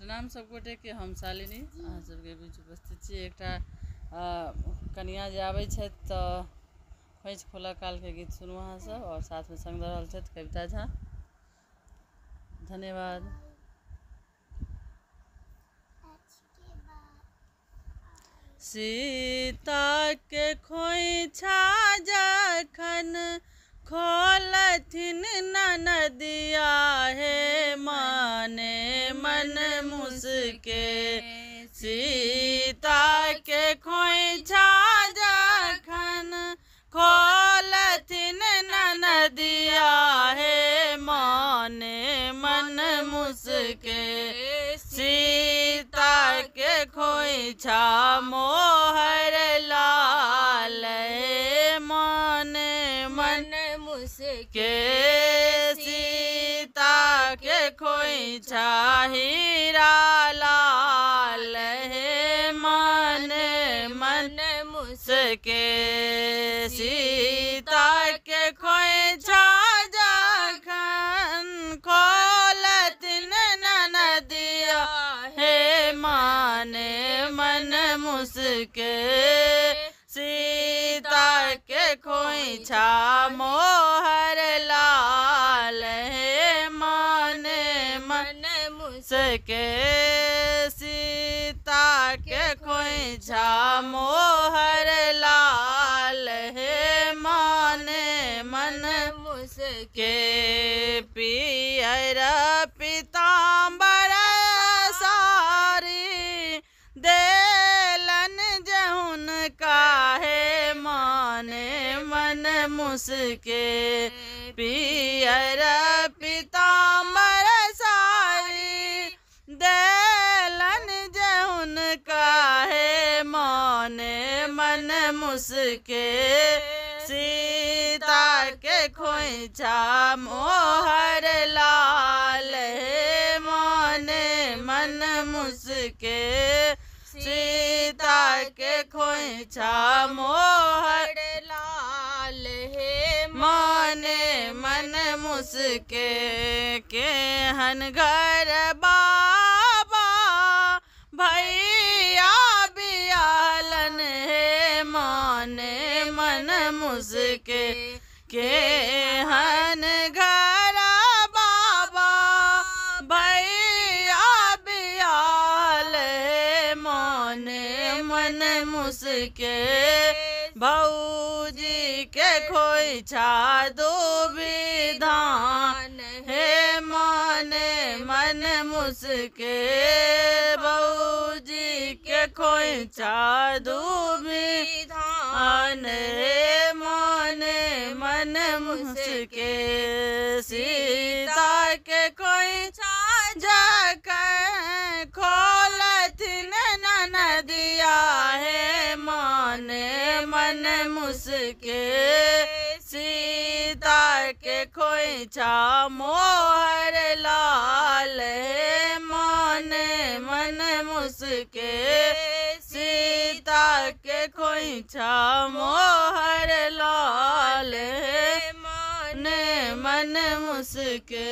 प्रणाम सबगोटे के। हम शालिनी अहाँ सबके बीच उपस्थित छी। एकटा कनिया जे आबै छथि तऽ खोइछ खोलऽ काल के गीत सुनू अहाँ सब, और साथ में संग दऽ रहल छथि कविता झा। धन्यवाद। सीता के खोइछा जखन खोलथिन ननदिया हे माने मन मुसके। सीता के खोइछा जखन खोलथिन ननदिया हे माने मन मुसके। सीता के खोइछा मोहर लाल माने मन मुसके। सीता के खोइछा हीरा लाल हे माने मन मुसके। सीता के खोइछा जखन खोलथिन ननदिया हे माने मन मुसके। सीता के खोइछा मोहर लाल हे माने मन मुसके। सीता के खोइछा मोहर लाल हे माने मन मुसके। पियर पीताम्बर सारी देलन जहुन काहे माने मन मुसके। पियर पीताम्बर सारी देलन जहुन काहे माने मन मुसके। सीता के खोइछा मोहर लाल हे माने मन मुसके। सीता के खोइछा मोहर लाल हे माने मन मुसके। केहन घर बाबा भैया बियालन हे माने मन मुसके। केहन घर बाबा भैया बियाल हे माने मन मुसके। भौजी के खोइछा दूबी धान हे माने मन मुसके। भौजी के खोइछा दूबी धान हे माने मन मुसके। सीता के खोइछा जखन खोलथिन ननदिया हे माने मन मुसके। सीता के खोइछा मोहर लाल हे माने मन मुसके। सीता के खोइछा मोहर लाल हे माने मन मुसके।